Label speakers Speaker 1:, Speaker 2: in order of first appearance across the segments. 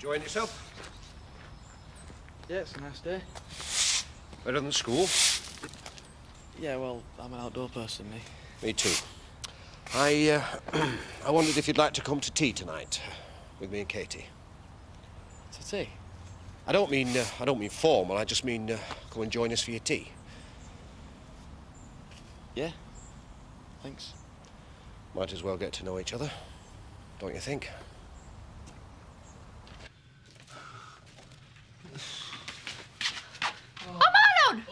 Speaker 1: Enjoying yourself?
Speaker 2: Yeah, it's a nice day.
Speaker 1: Better than school?
Speaker 2: Yeah, well, I'm an outdoor person, me.
Speaker 1: Me too. I wondered if you'd like to come to tea tonight with me and Katie.
Speaker 2: To tea?
Speaker 1: I don't mean formal. I just mean come and join us for your tea.
Speaker 2: Yeah. Thanks.
Speaker 1: Might as well get to know each other, don't you think?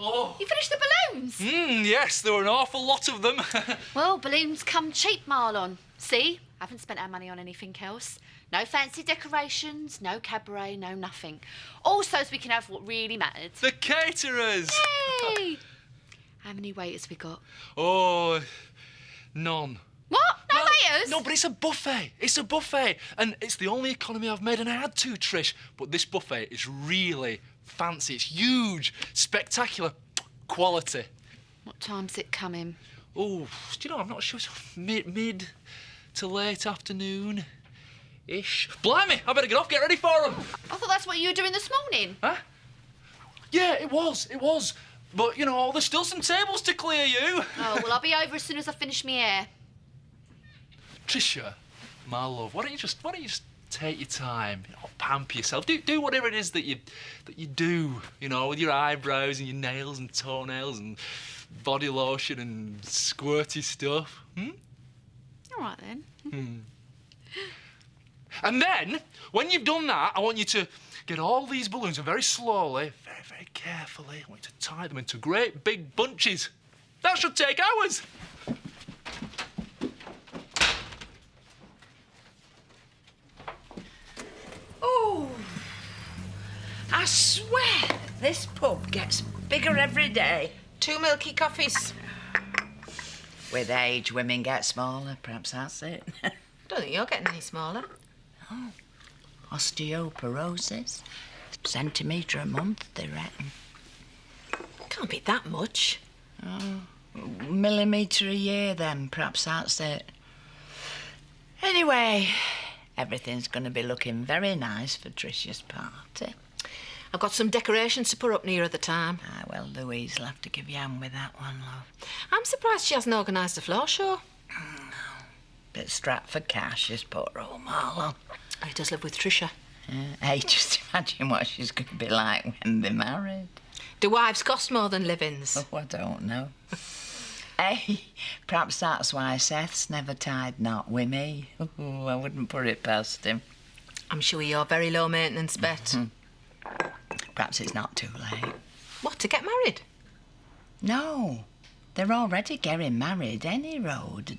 Speaker 3: Oh. You finished the balloons?
Speaker 4: Yes, there were an awful lot of them.
Speaker 3: Well, balloons come cheap, Marlon. See? I haven't spent our money on anything else. No fancy decorations, no cabaret, no nothing. All so we can have what really mattered.
Speaker 4: The caterers!
Speaker 3: Yay! How many waiters we got?
Speaker 4: Oh, none.
Speaker 3: What? No waiters?
Speaker 4: No, but it's a buffet. It's a buffet. And it's the only economy I've made, and I had to, Trish. But this buffet is really fancy. It's huge, spectacular quality.
Speaker 3: What time's it coming?
Speaker 4: Oh, do you know, I'm not sure. It's mid to late afternoon-ish. Blimey, I better get off, get ready for them.
Speaker 3: I thought that's what you were doing this morning.
Speaker 4: Huh? Yeah, it was. But, you know, there's still some tables to clear, you.
Speaker 3: Oh, well, I'll be over as soon as I finish my hair.
Speaker 4: Tricia, my love, why don't you just take your time, you know, pamper yourself, do whatever it is that you do, you know, with your eyebrows and your nails and toenails and body lotion and squirty stuff.
Speaker 3: All right then.
Speaker 4: And then, when you've done that, I want you to get all these balloons and very slowly, very, very carefully, I want you to tie them into great big bunches. That should take hours.
Speaker 5: Oh, I swear this pub gets bigger every day.
Speaker 6: 2 milky coffees.
Speaker 5: With age, women get smaller. Perhaps that's it.
Speaker 6: Don't think you're getting any smaller.
Speaker 5: Oh, osteoporosis. Centimetre a month, they reckon.
Speaker 6: Can't be that much.
Speaker 5: Oh, millimetre a year then, perhaps that's it. Anyway, everything's going to be looking very nice for Tricia's party.
Speaker 6: I've got some decorations to put up nearer the time.
Speaker 5: Ah, well, Louise will have to give you a hand with that one, love.
Speaker 6: I'm surprised she hasn't organised a floor show.
Speaker 5: Bit strapped for cash, this poor old Marlon.
Speaker 6: Oh, he does live with Tricia.
Speaker 5: Hey, just imagine what she's going to be like when they're married.
Speaker 6: Do wives cost more than livings?
Speaker 5: Oh, I don't know. Hey, perhaps that's why Seth's never tied knot with me. Oh, I wouldn't put it past him.
Speaker 6: I'm sure you're very low maintenance, Bet.
Speaker 5: Perhaps it's not too late.
Speaker 6: What, to get married?
Speaker 5: No, they're already getting married any road.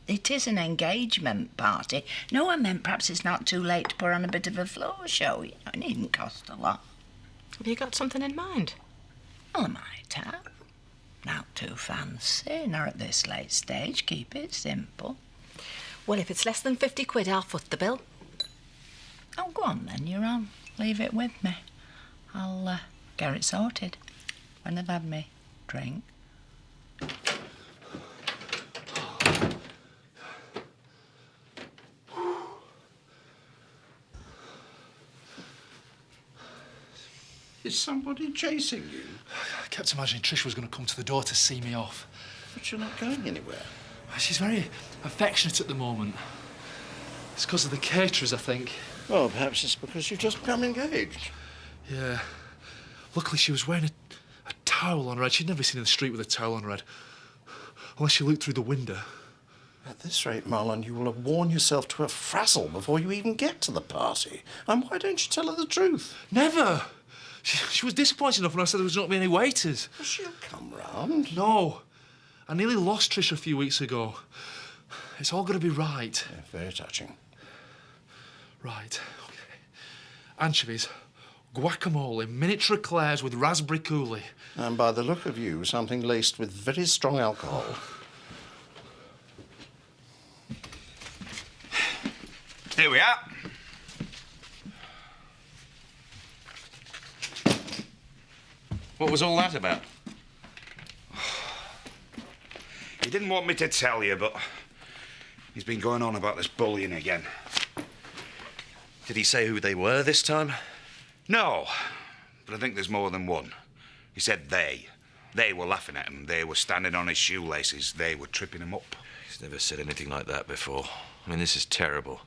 Speaker 5: It is an engagement party. No, I meant perhaps it's not too late to put on a bit of a floor show. You know, it needn't cost a lot.
Speaker 6: Have you got something in mind?
Speaker 5: Well, I might have. Not too fancy, not at this late stage. Keep it simple.
Speaker 6: Well, if it's less than 50 quid, I'll foot the bill.
Speaker 5: Oh, go on then, you're on. Leave it with me. I'll get it sorted when I've had me drink.
Speaker 7: Is somebody chasing you?
Speaker 4: I kept imagining Trish was going to come to the door to see me off.
Speaker 7: But you're not going anywhere.
Speaker 4: She's very affectionate at the moment. It's because of the caterers, I think.
Speaker 7: Well, perhaps it's because you've just become engaged.
Speaker 4: Yeah. Luckily, she was wearing a towel on her head. She'd never seen in the street with a towel on her head. Unless she looked through the window.
Speaker 7: At this rate, Marlon, you will have worn yourself to a frazzle before you even get to the party. And why don't you tell her the truth?
Speaker 4: Never! She was disappointed enough when I said there was not going to be any waiters.
Speaker 7: Well, she'll come round.
Speaker 4: No. I nearly lost Trish a few weeks ago. It's all got to be right.
Speaker 7: Yeah, very touching.
Speaker 4: Right, OK. Anchovies, guacamole, miniature eclairs with raspberry coulis.
Speaker 7: And by the look of you, something laced with very strong alcohol.
Speaker 8: Here we are. What was all that about? He didn't want me to tell you, but he's been going on about this bullying again. Did he say who they were this time? No, but I think there's more than one. He said they. They were laughing at him. They were standing on his shoelaces. They were tripping him up.
Speaker 9: He's never said anything like that before. I mean, this is terrible.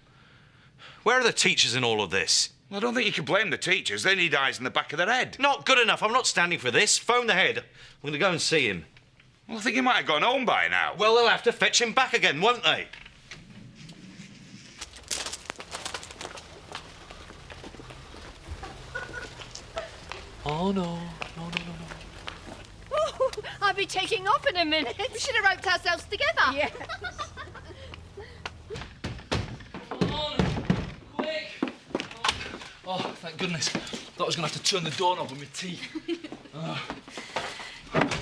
Speaker 9: Where are the teachers in all of this?
Speaker 8: Well, I don't think you can blame the teachers. They need eyes in the back of their head.
Speaker 9: Not good enough. I'm not standing for this. Phone the head. I'm going to go and see him.
Speaker 8: Well, I think he might have gone home by now.
Speaker 9: Well, they'll have to fetch him back again, won't they?
Speaker 4: Oh, no.
Speaker 10: Oh, I'll be taking off in a minute.
Speaker 3: We should have roped ourselves together.
Speaker 10: Yeah.
Speaker 4: Come on, quick. Oh, thank goodness. Thought I was going to have to turn the doorknob with my teeth.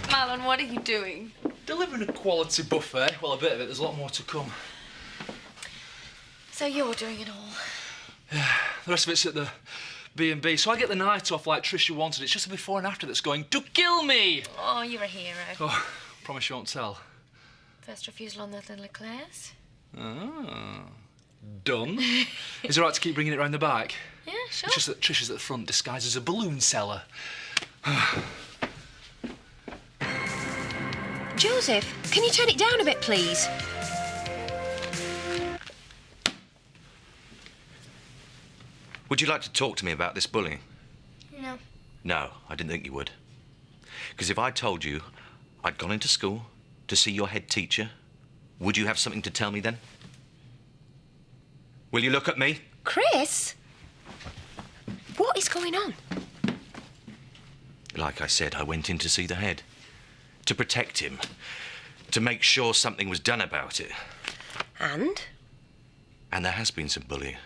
Speaker 10: Marlon, what are you doing?
Speaker 4: Delivering a quality buffet. Well, a bit of it. There's a lot more to come.
Speaker 10: So you're doing it all?
Speaker 4: Yeah, the rest of it's at the B&B. So I get the night off like Trisha wanted. It's just the before and after that's going to kill me.
Speaker 10: Oh, you're a hero.
Speaker 4: Oh, promise you won't tell.
Speaker 10: First refusal on that little eclairs?
Speaker 4: Ah, done. Is it all right to keep bringing it round the back?
Speaker 10: Yeah, sure.
Speaker 4: It's just that Trisha's at the front disguised as a balloon seller.
Speaker 10: Joseph, can you turn it down a bit, please?
Speaker 9: Would you like to talk to me about this bullying?
Speaker 10: No.
Speaker 9: No, I didn't think you would. Because if I told you I'd gone into school to see your head teacher, would you have something to tell me then? Will you look at me?
Speaker 10: Chris? What is going on?
Speaker 9: Like I said, I went in to see the head. To protect him. To make sure something was done about it.
Speaker 10: And?
Speaker 9: And there has been some bullying.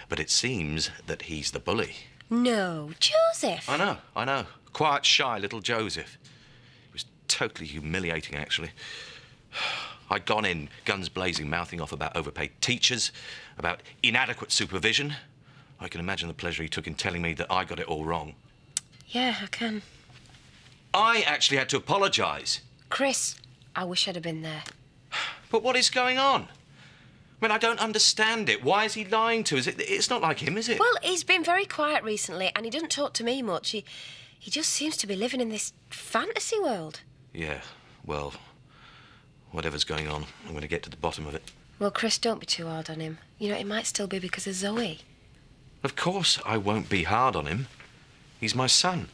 Speaker 9: But it seems that he's the bully.
Speaker 10: No, Joseph.
Speaker 9: I know. Quiet, shy little Joseph. It was totally humiliating, actually. I'd gone in, guns blazing, mouthing off about overpaid teachers, about inadequate supervision. I can imagine the pleasure he took in telling me that I got it all wrong.
Speaker 10: Yeah, I can.
Speaker 9: I actually had to apologise.
Speaker 10: Chris, I wish I'd have been there.
Speaker 9: But what is going on? I mean, I don't understand it. Why is he lying to us? It's not like him, is it?
Speaker 10: Well, he's been very quiet recently and he doesn't talk to me much. He just seems to be living in this fantasy world.
Speaker 9: Yeah, well, whatever's going on, I'm going to get to the bottom of it.
Speaker 10: Well, Chris, don't be too hard on him. You know, it might still be because of Zoe.
Speaker 9: Of course I won't be hard on him. He's my son.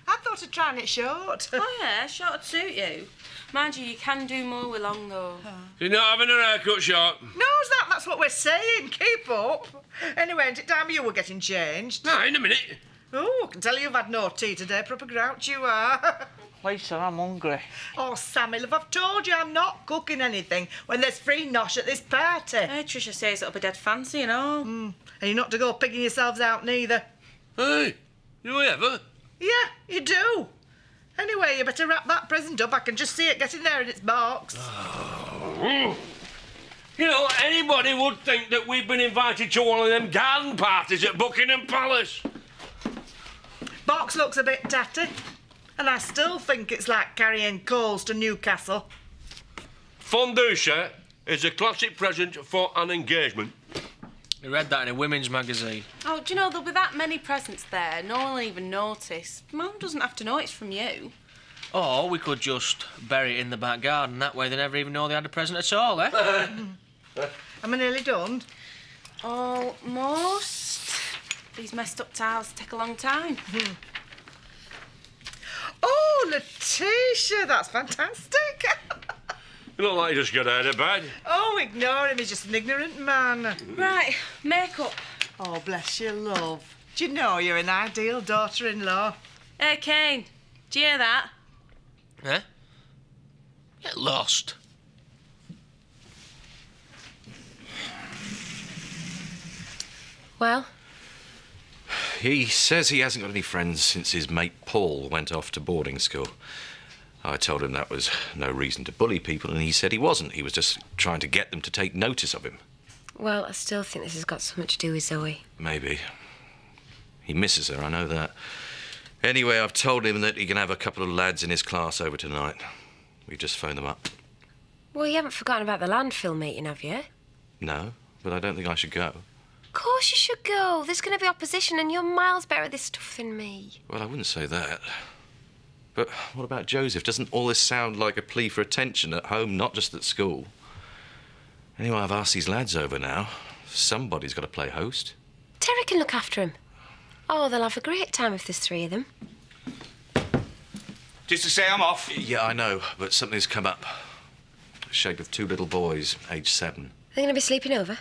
Speaker 11: I thought of trying it short.
Speaker 12: Oh, yeah, short would suit you. Mind you can do more with long, though.
Speaker 13: You're not having a haircut, Short?
Speaker 11: Knows that? That's what we're saying. Keep up. Anyway, ain't it time you were getting changed?
Speaker 13: No, in a minute.
Speaker 11: Oh, I can tell you've had no tea today. Proper grouch you are.
Speaker 12: Lisa, I'm hungry.
Speaker 11: Oh, Sammy, love, I've told you I'm not cooking anything when there's free nosh at this party.
Speaker 12: Hey, Trisha says it'll be dead fancy, you know.
Speaker 11: And you're not to go pigging yourselves out neither.
Speaker 13: Hey, you ever?
Speaker 11: Yeah, you do. Anyway, you better wrap that present up. I can just see it getting there in its box.
Speaker 13: Oh. You know, anybody would think that we've been invited to one of them garden parties at Buckingham Palace.
Speaker 11: Box looks a bit tatty. And I still think it's like carrying coals to Newcastle.
Speaker 13: Fondue is a classic present for an engagement.
Speaker 14: I read that in a women's magazine.
Speaker 12: Oh, do you know, there'll be that many presents there, no one will even notice. Mum doesn't have to know it's from you.
Speaker 14: Or we could just bury it in the back garden. That way they never even know they had a present at all, eh?
Speaker 11: Am I nearly done?
Speaker 12: Almost. These messed up tiles take a long time.
Speaker 11: Oh, Letitia, that's fantastic.
Speaker 13: You look like you just got out of bed.
Speaker 11: Oh, ignore him, he's just an ignorant man.
Speaker 12: Right, makeup.
Speaker 11: Oh, bless you, love. Do you know you're an ideal daughter-in-law?
Speaker 12: Hey, Kane, do you hear that?
Speaker 14: Eh? Get lost.
Speaker 10: Well?
Speaker 9: He says he hasn't got any friends since his mate Paul went off to boarding school. I told him that was no reason to bully people, and he said he wasn't. He was just trying to get them to take notice of him.
Speaker 10: Well, I still think this has got something to do with Zoe.
Speaker 9: Maybe. He misses her, I know that. Anyway, I've told him that he can have a couple of lads in his class over tonight. We've just phoned them up.
Speaker 10: Well, you haven't forgotten about the landfill meeting, have you?
Speaker 9: No, but I don't think I should go.
Speaker 10: Of course you should go. There's going to be opposition and you're miles better at this stuff than me.
Speaker 9: Well, I wouldn't say that. But what about Joseph? Doesn't all this sound like a plea for attention at home, not just at school? Anyway, I've asked these lads over now. Somebody's got to play host.
Speaker 10: Terry can look after him. Oh, they'll have a great time if there's 3 of them.
Speaker 8: Just to say I'm off.
Speaker 9: Yeah, I know, but something's come up. The shape of 2 little boys, aged 7.
Speaker 10: They're going to be sleeping over?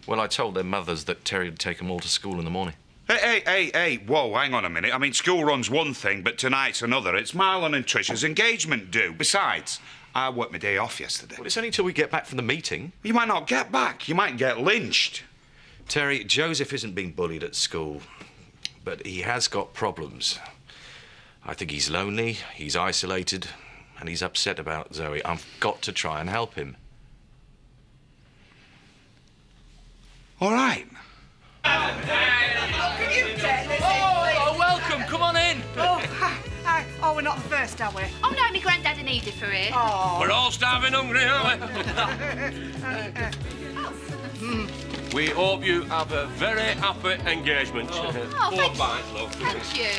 Speaker 9: Well, I told their mothers that Terry would take them all to school in the morning.
Speaker 8: Hey, whoa, hang on a minute. I mean, school run's one thing, but tonight's another. It's Marlon and Trisha's engagement due. Besides, I worked my day off yesterday.
Speaker 9: Well, it's only till we get back from the meeting.
Speaker 8: You might not get back. You might get lynched.
Speaker 9: Terry, Joseph isn't being bullied at school, but he has got problems. I think he's lonely, he's isolated, and he's upset about Zoe. I've got to try and help him.
Speaker 8: All right.
Speaker 14: Oh, welcome. Come on in.
Speaker 11: Oh, hi. Oh, we're not the first, are we?
Speaker 3: Oh, no, my granddad and Edith are here.
Speaker 11: Oh.
Speaker 13: We're all starving hungry, aren't we? We hope you have a very happy engagement.
Speaker 3: Oh,
Speaker 13: Poor bite, love.
Speaker 3: Thank you.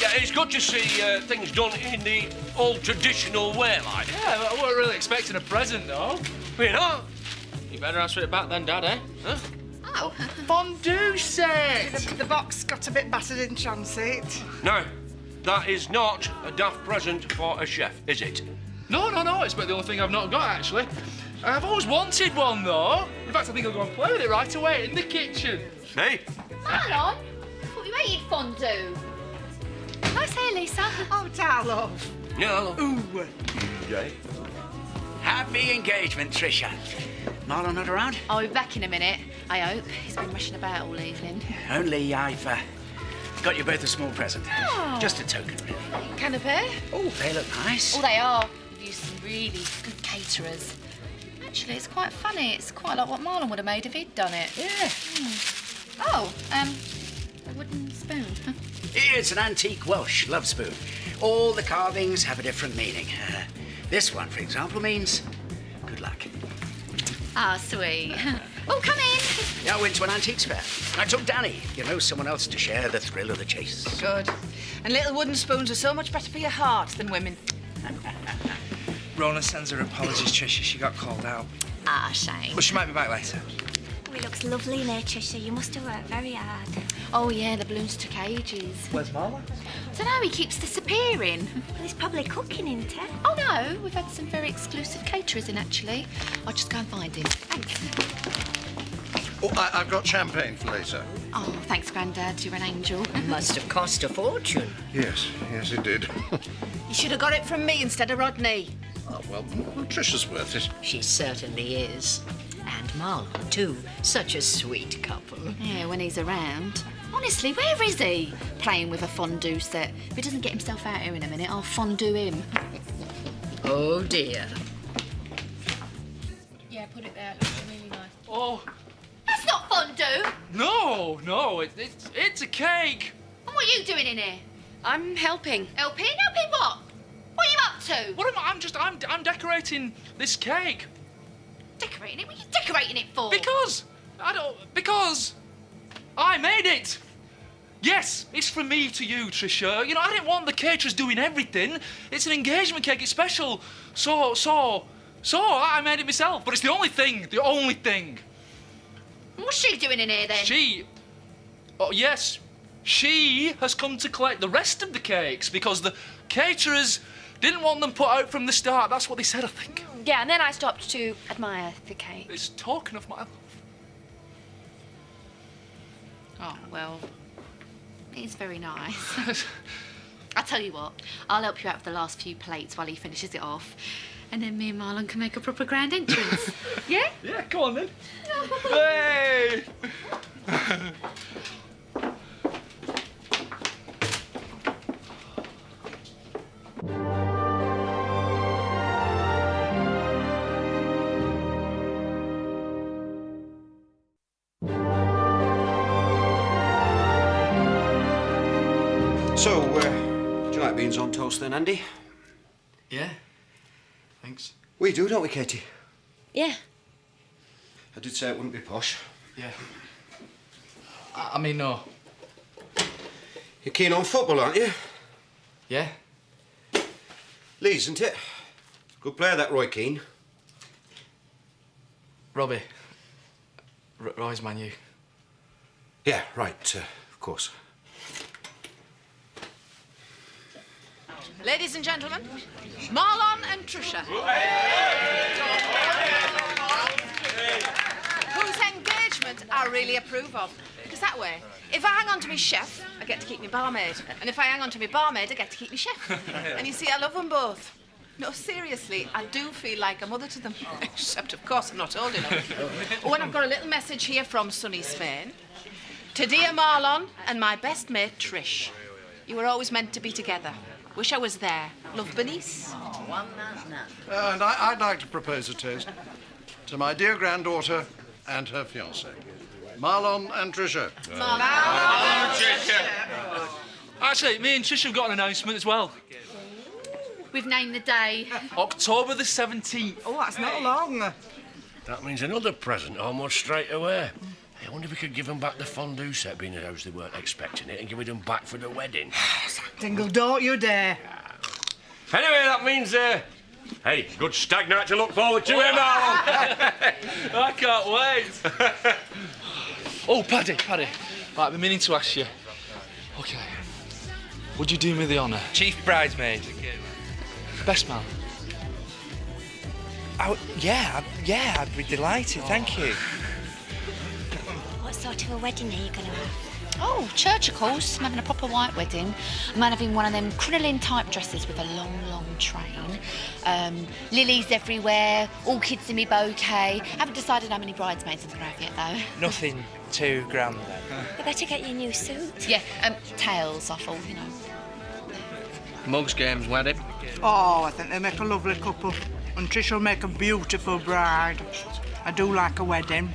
Speaker 13: Yeah, it's good to see things done in the old traditional way, like.
Speaker 4: Yeah, I wasn't really expecting a present, though.
Speaker 13: You know?
Speaker 14: You better ask for it back then, Dad, eh? Huh?
Speaker 3: Oh.
Speaker 4: Fondue set!
Speaker 11: The box got a bit battered in transit.
Speaker 13: No, that is not a daft present for a chef, is it?
Speaker 4: No, it's about the only thing I've not got, actually. I've always wanted one, though. In fact, I think I'll go and play with it right away in the kitchen.
Speaker 13: Hey?
Speaker 3: Marlon, I thought you hated fondue. Nice hair, Lisa.
Speaker 11: Oh, love.
Speaker 13: Yeah, love.
Speaker 11: Ooh.
Speaker 13: Yeah.
Speaker 15: Happy engagement, Trisha. Marlon not around?
Speaker 3: I'll be back in a minute, I hope. He's been rushing about all evening.
Speaker 15: Only I've got you both a small present.
Speaker 3: Oh.
Speaker 15: Just a token, really.
Speaker 3: Canapé?
Speaker 15: Oh, they look nice.
Speaker 3: Oh, they are. We've used some really good caterers. Actually, it's quite funny. It's quite like what Marlon would have made if he'd done it.
Speaker 15: Yeah.
Speaker 3: Oh, a wooden spoon.
Speaker 15: It's an antique Welsh love spoon. All the carvings have a different meaning. This one, for example, means good luck.
Speaker 3: Ah, sweet. Oh, come in.
Speaker 15: Yeah, I went to an antiques fair. I took Danny, someone else to share the thrill of the chase.
Speaker 11: Good. And little wooden spoons are so much better for your heart than women.
Speaker 2: Rona sends her apologies, Tricia. She got called out.
Speaker 3: Ah, shame.
Speaker 2: But she might be back later.
Speaker 16: Oh, it looks lovely in there, Tricia. You must have worked very hard.
Speaker 3: Oh, yeah, the balloons took ages.
Speaker 2: Where's Marla?
Speaker 3: I don't know, he keeps disappearing.
Speaker 16: Well, he's probably cooking, isn't he?
Speaker 3: Oh, no, we've had some very exclusive caterers in, actually. I'll just go and find him. Thanks.
Speaker 7: Oh, I've got champagne for later.
Speaker 3: Oh, thanks, Grandad. You're an angel.
Speaker 5: Must have cost a fortune.
Speaker 7: Yes, it did.
Speaker 11: You should have got it from me instead of Rodney.
Speaker 7: Oh, well, Trisha's worth it.
Speaker 5: She certainly is. And Marlon, too. Such a sweet couple.
Speaker 3: Yeah, when he's around. Honestly, where is he? Playing with a fondue set. If he doesn't get himself out here in a minute, I'll fondue him.
Speaker 5: Oh, dear.
Speaker 3: Yeah, put it there. It looks really nice.
Speaker 4: Oh.
Speaker 3: That's not fondue.
Speaker 4: No, it's a cake.
Speaker 3: And what are you doing in here?
Speaker 12: I'm helping.
Speaker 3: Helping? Helping what? What are you up to?
Speaker 4: What am I? I'm decorating this cake.
Speaker 3: Decorating it? What are you decorating it for?
Speaker 4: Because I made it. Yes, it's from me to you, Trisha. I didn't want the caterers doing everything. It's an engagement cake. It's special. So I made it myself. But it's the only thing.
Speaker 3: What's she doing in here then?
Speaker 4: Yes, she has come to collect the rest of the cakes because the caterers didn't want them put out from the start. That's what they said, I think.
Speaker 12: Yeah, and then I stopped to admire the cake.
Speaker 4: It's talking of my love.
Speaker 3: Oh, well, it's very nice. I'll tell you what, I'll help you out with the last few plates while he finishes it off. And then me and Marlon can make a proper grand entrance. Yeah?
Speaker 4: Yeah, come on then. Hey!
Speaker 1: So, do you like beans on toast then, Andy?
Speaker 2: Yeah. Thanks.
Speaker 1: We do, don't we, Katie?
Speaker 10: Yeah.
Speaker 1: I did say it wouldn't be posh.
Speaker 4: Yeah. I mean, no.
Speaker 1: You're keen on football, aren't you?
Speaker 4: Yeah.
Speaker 1: Leeds, isn't it? Good player, that Roy Keane.
Speaker 4: Robbie. Roy's Man U.
Speaker 1: Yeah, right, of course.
Speaker 17: Ladies and gentlemen, Marlon and Trisha. Whose engagement I really approve of. Because that way, if I hang on to my chef, I get to keep my barmaid. And if I hang on to my barmaid, I get to keep my chef. And you see, I love them both. No, seriously, I do feel like a mother to them. Except, of course, I'm not old enough. When I've got a little message here from sunny Spain. To dear Marlon and my best mate, Trish. You were always meant to be together. Wish I was there. Love, Bernice.
Speaker 7: And I'd like to propose a toast to my dear granddaughter and her fiancé, Marlon and Trisha.
Speaker 4: Marlon and Trisha. Actually, me and Trish have got an announcement as well.
Speaker 3: We've named the day.
Speaker 4: October the 17th.
Speaker 11: Oh, that's not long.
Speaker 13: That means another present almost straight away. I wonder if we could give them back the fondue set, being as they weren't expecting it, and give it them back for the wedding.
Speaker 11: Dingle, don't you dare.
Speaker 13: Anyway, that means, hey, good stag night to look forward to, Marlon?
Speaker 4: I can't wait. Oh, Paddy. Right, I've been meaning to ask you. OK. Would you do me the honour?
Speaker 2: Chief bridesmaid.
Speaker 4: Best man.
Speaker 2: Oh, yeah, I'd be delighted, thank you.
Speaker 16: What sort of a wedding are you going to have?
Speaker 3: Oh, church, of course. I'm having a proper white wedding. I'm having one of them crinoline type dresses with a long, long train. Lilies everywhere, all kids in me bouquet. Haven't decided how many bridesmaids I'm going to have yet, though.
Speaker 2: Nothing too grand, then.
Speaker 16: You better get your new suit.
Speaker 3: Yeah, tails, I thought, you know.
Speaker 14: Mugs Games wedding.
Speaker 11: Oh, I think they make a lovely couple. And Trish will make a beautiful bride. I do like a wedding.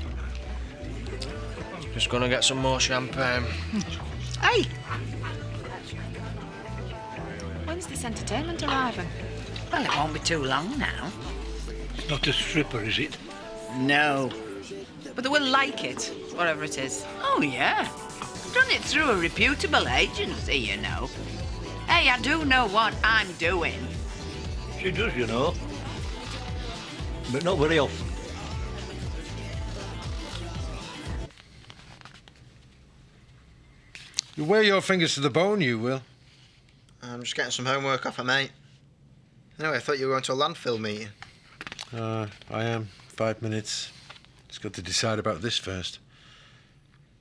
Speaker 14: Just gonna get some more champagne.
Speaker 11: Hey!
Speaker 17: When's this entertainment arriving?
Speaker 5: Well, it won't be too long now.
Speaker 13: It's not a stripper, is it?
Speaker 5: No.
Speaker 17: But they will like it, whatever it is.
Speaker 5: Oh, yeah. Done it through a reputable agency, you know. Hey, I do know what I'm doing.
Speaker 13: She does, you know. But not very often.
Speaker 18: You wear your fingers to the bone, you will.
Speaker 19: I'm just getting some homework off a mate. Anyway, I thought you were going to a landfill meeting.
Speaker 18: I am. 5 minutes. Just got to decide about this first.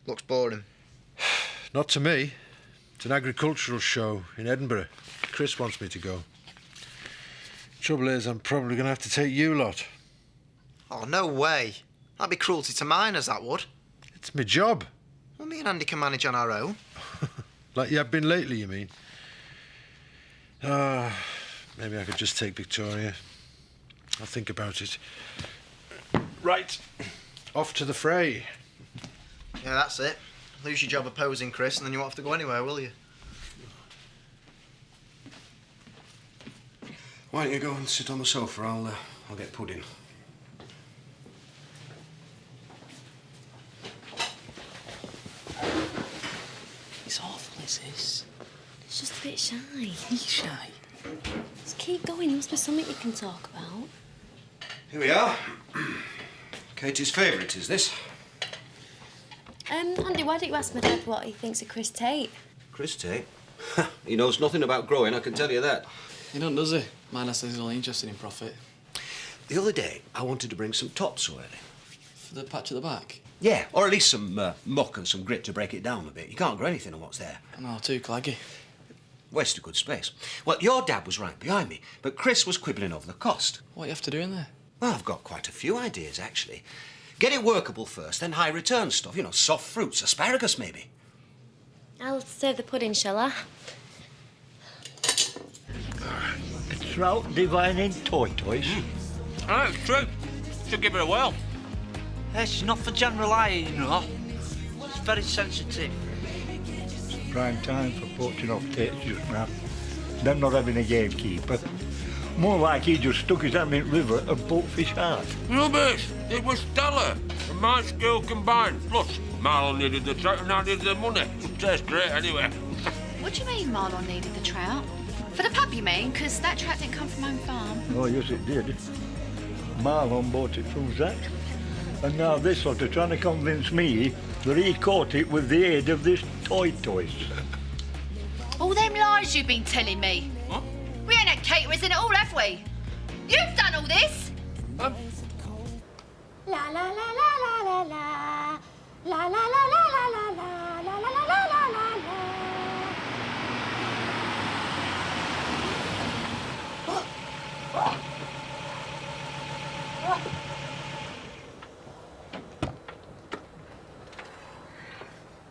Speaker 19: Looks boring.
Speaker 18: Not to me. It's an agricultural show in Edinburgh. Chris wants me to go. Trouble is, I'm probably going to have to take you lot.
Speaker 19: Oh, no way. That'd be cruelty to miners, that would.
Speaker 18: It's my job.
Speaker 19: Well, me and Andy can manage on our own.
Speaker 18: Like you have been lately, you mean? Maybe I could just take Victoria. I'll think about it. Right. Off to the fray.
Speaker 19: Yeah, that's it. Lose your job opposing Chris, and then you won't have to go anywhere, will you?
Speaker 1: Why don't you go and sit on the sofa? I'll get pudding.
Speaker 5: It's awful, is this?
Speaker 16: It's just a bit shy.
Speaker 5: He's shy.
Speaker 16: Just keep going. There must be something you can talk about.
Speaker 1: Here we are. Katie's favourite is this.
Speaker 16: Andy, why don't you ask my dad what he thinks of Chris Tate?
Speaker 1: Chris Tate? He knows nothing about growing, I can tell you that.
Speaker 4: He don't, does he? Mine says he's only interested in profit.
Speaker 1: The other day, I wanted to bring some topsoil in.
Speaker 4: For the patch at the back?
Speaker 1: Yeah, or at least some muck and some grit to break it down a bit. You can't grow anything on what's there.
Speaker 4: No, too claggy.
Speaker 1: Waste of good space. Well, your dad was right behind me, but Chris was quibbling over the cost.
Speaker 4: What you have to do in there?
Speaker 1: Well, I've got quite a few ideas, actually. Get it workable first, then high return stuff. You know, soft fruits, asparagus, maybe.
Speaker 16: I'll serve the pudding, shall I?
Speaker 13: Trout divining toys.
Speaker 14: Oh, it's true. Should give it a whirl.
Speaker 2: It's not for general eye, you know. It's very sensitive.
Speaker 20: Prime time for poaching off Tates just now. Them not having a gamekeeper. More like he just stuck his hand in the river and pulled fish out.
Speaker 21: Rubbish! It was stellar. And my skill combined. Plus, Marlon needed the trout and I needed the money. It tastes great anyway.
Speaker 3: What do you mean Marlon needed the trout? For the pub, you mean? Because that trout didn't come from my own farm.
Speaker 20: Oh, yes, it did. Marlon bought it from Zach. And now this lot are trying to convince me that he caught it with the aid of this toy.
Speaker 3: All them lies you've been telling me.
Speaker 4: What?
Speaker 3: We ain't had caterers in it all, have we? You've done all this.
Speaker 16: La la la la la la la. La la la la la la la. La la la la la la la.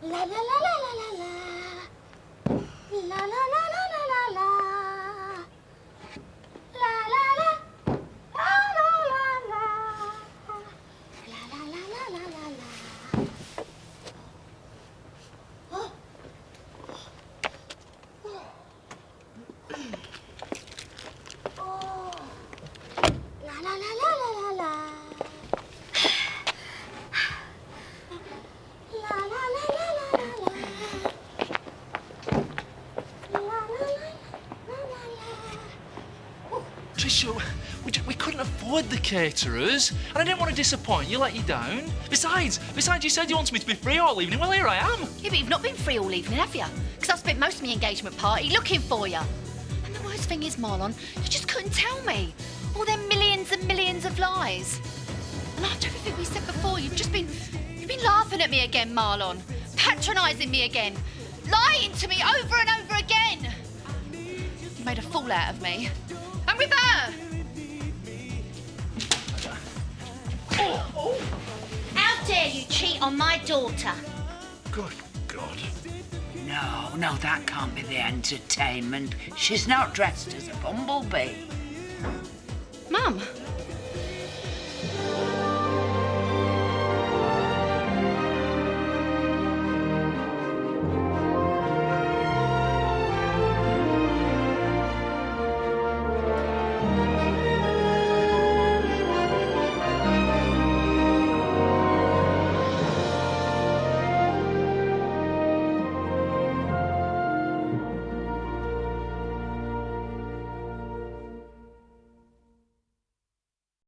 Speaker 16: La la la la la la la. La la la la la la la. La la la. La la la la. La la la la la la la. Oh. Oh. La la la la la la la. La la la la la la la. La la la la la la.
Speaker 4: Tricia, we couldn't afford the caterers, and I didn't want to disappoint you, let you down. Besides, you said you wanted me to be free all evening. Well, here I am.
Speaker 3: Yeah, but you've not been free all evening, have you? Because I've spent most of my engagement party looking for you. And the worst thing is, Marlon, you just couldn't tell me. All them millions and millions of lies. And after everything we said before, you've been laughing at me again, Marlon. Patronising me again. Lying to me over and over again. You made a fool out of me. And with her.
Speaker 16: Oh.
Speaker 22: How dare you cheat on my daughter?
Speaker 18: Good God.
Speaker 5: No, that can't be the entertainment. She's not dressed as a bumblebee.
Speaker 3: Mum,